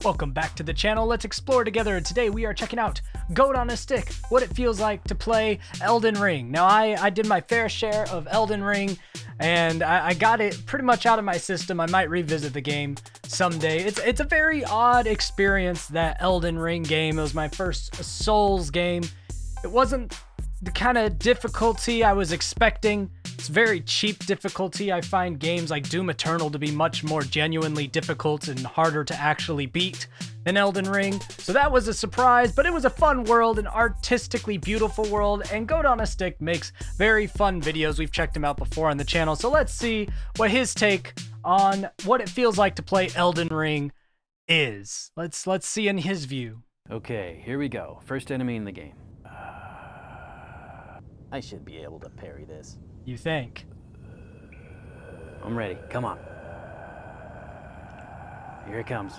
Welcome back to the channel. Let's explore together, and today we are checking out Goat on a Stick, what it feels like to play Elden Ring. Now, I did my fair share of Elden Ring, and I got it pretty much out of my system. I might revisit the game someday. It's a very odd experience, that Elden Ring game. It was my first Souls game. It wasn't the kind of difficulty I was expecting. It's very cheap difficulty. I find games like Doom Eternal to be much more genuinely difficult and harder to actually beat than Elden Ring. So that was a surprise, but it was a fun world, an artistically beautiful world, and Goat on a Stick makes very fun videos. We've checked him out before on the channel, so let's see what his take on what it feels like to play Elden Ring is. Let's see in his view. Okay, here we go. First enemy in the game. I should be able to parry this. You think? I'm ready. Come on. Here it comes.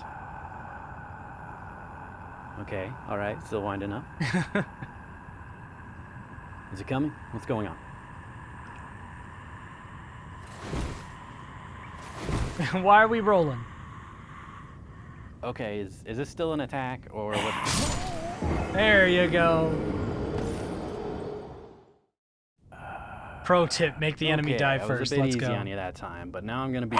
Okay, all right. Still winding up. Is it coming? What's going on? Why are we rolling? Okay, is this still an attack or what? There you go. Pro tip, make the enemy die first. I was a bit Let's easy go. on you that time, but now I'm gonna be.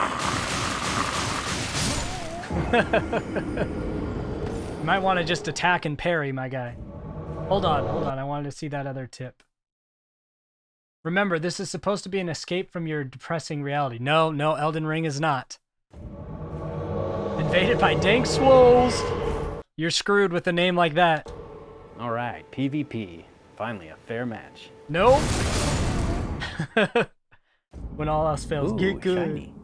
You might want to just attack and parry, my guy. Hold on. I wanted to see that other tip. Remember, this is supposed to be an escape from your depressing reality. No, Elden Ring is not. Invaded by dank swolls. You're screwed with a name like that. All right, PvP. Finally, a fair match. Nope. When all else fails, Ooh, get good. shiny.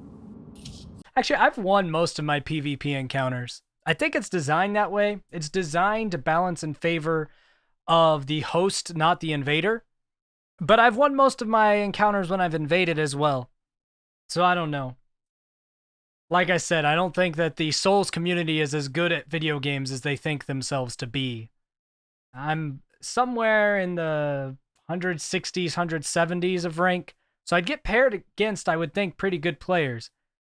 Actually, I've won most of my PvP encounters. I think it's designed that way. It's designed to balance in favor of the host, not the invader. But I've won most of my encounters when I've invaded as well. So I don't know. Like I said, I don't think that the Souls community is as good at video games as they think themselves to be. I'm somewhere in the 160s, 170s of rank. So I'd get paired against, I would think, pretty good players.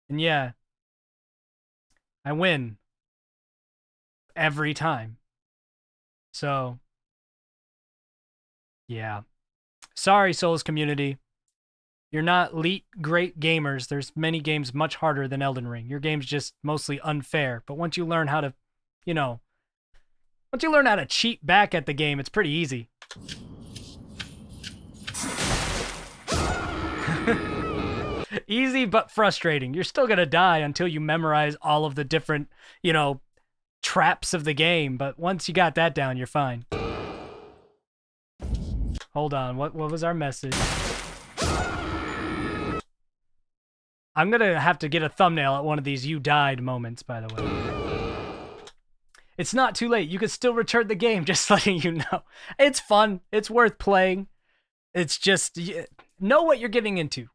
And yeah, I win every time. So, yeah. Sorry, Souls community. You're not elite great gamers. There's many games much harder than Elden Ring. Your game's just mostly unfair. But once you learn how to, once you learn how to cheat back at the game, it's pretty easy. Easy but frustrating. You're still gonna die until you memorize all of the different, traps of the game. But once you got that down, you're fine. Hold on. What was our message? I'm gonna have to get a thumbnail at one of these "you died" moments, by the way. It's not too late. You can still return the game, just letting you know. It's fun. It's worth playing. It's just, know what you're getting into.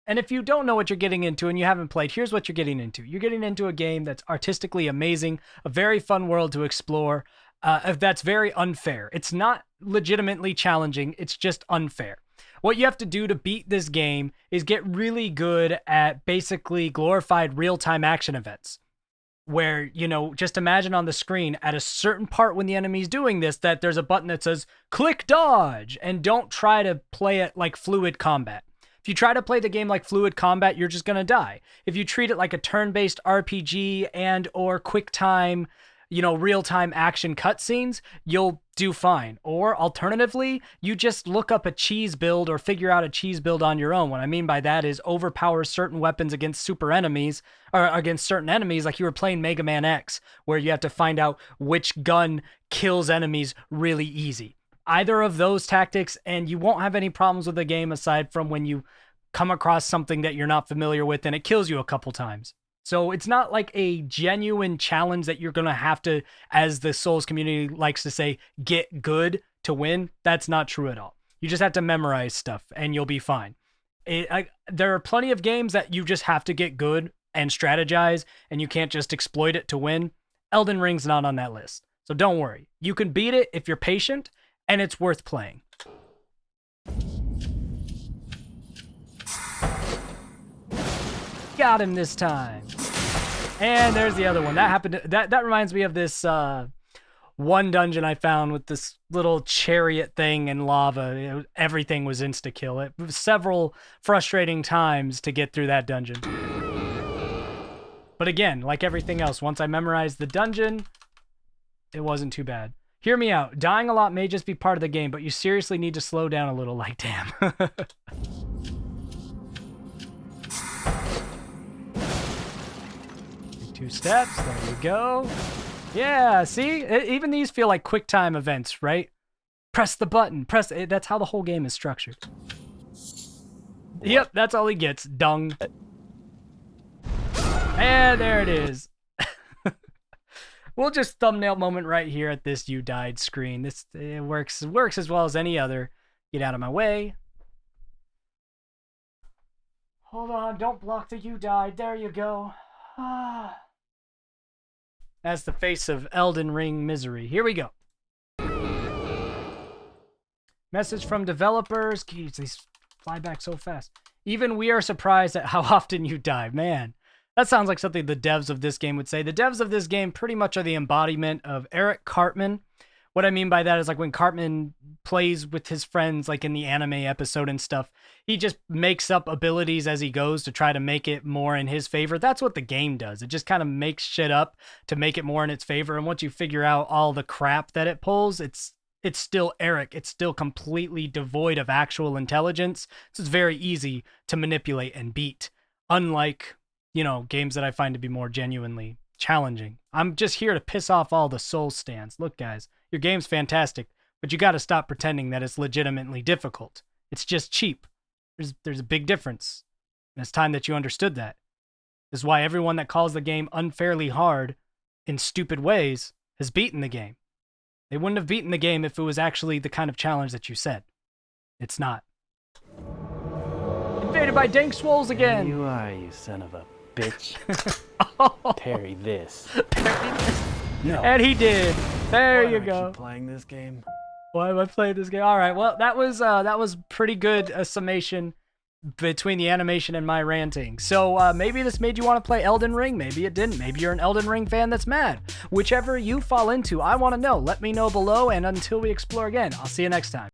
And if you don't know what you're getting into and you haven't played, here's what you're getting into. You're getting into a game that's artistically amazing, a very fun world to explore, that's very unfair. It's not legitimately challenging, it's just unfair. What you have to do to beat this game is get really good at basically glorified real-time action events. Where, just imagine on the screen at a certain part when the enemy's doing this, that there's a button that says, click dodge, and don't try to play it like fluid combat. If you try to play the game like fluid combat, you're just gonna die. If you treat it like a turn-based RPG and or quick time, real-time action cutscenes, you'll do fine. Or alternatively, you just look up a cheese build or figure out a cheese build on your own. What I mean by that is overpower certain weapons against super enemies, or against certain enemies, like you were playing Mega Man X, where you have to find out which gun kills enemies really easy. Either of those tactics, and you won't have any problems with the game aside from when you come across something that you're not familiar with and it kills you a couple times. So it's not like a genuine challenge that you're going to have to, as the Souls community likes to say, get good to win. That's not true at all. You just have to memorize stuff and you'll be fine. There are plenty of games that you just have to get good and strategize and you can't just exploit it to win. Elden Ring's not on that list. So don't worry. You can beat it if you're patient and it's worth playing. Got him this time. And there's the other one. That happened. That reminds me of this one dungeon I found with this little chariot thing and lava. Everything was insta-kill. It was several frustrating times to get through that dungeon. But again, like everything else, once I memorized the dungeon, it wasn't too bad. Hear me out. Dying a lot may just be part of the game, but you seriously need to slow down a little. Like, damn. 2 steps. There you go. Yeah, see? Even these feel like quick time events, right? Press the button. Press it. That's how the whole game is structured. What? Yep, that's all he gets. Dung. And there it is. We'll just thumbnail moment right here at this "you died" screen. It works as well as any other. Get out of my way. Hold on, don't block the "you died." There you go. That's the face of Elden Ring misery. Here we go. Message from developers. Geez, these fly back so fast. Even we are surprised at how often you die. Man, that sounds like something the devs of this game would say. The devs of this game pretty much are the embodiment of Eric Cartman. What I mean by that is like when Cartman plays with his friends, like in the anime episode and stuff, he just makes up abilities as he goes to try to make it more in his favor. That's what the game does. It just kind of makes shit up to make it more in its favor. And once you figure out all the crap that it pulls, it's still Eric. It's still completely devoid of actual intelligence. So it's very easy to manipulate and beat. Unlike, you know, games that I find to be more genuinely challenging. I'm just here to piss off all the soul stands. Look, guys, your game's fantastic, but you got to stop pretending that it's legitimately difficult. It's just cheap. There's a big difference. And it's time that you understood that. This is why everyone that calls the game unfairly hard in stupid ways has beaten the game. They wouldn't have beaten the game if it was actually the kind of challenge that you said. It's not. Invaded by Dank Swolls again. There you are, you son of a bitch. Parry this. Parry this. No. And he did. There you Why do I go. keep playing this game? Why am I playing this game? All right. Well, that was pretty good summation between the animation and my ranting. So maybe this made you want to play Elden Ring. Maybe it didn't. Maybe you're an Elden Ring fan that's mad. Whichever you fall into, I want to know. Let me know below. And until we explore again, I'll see you next time.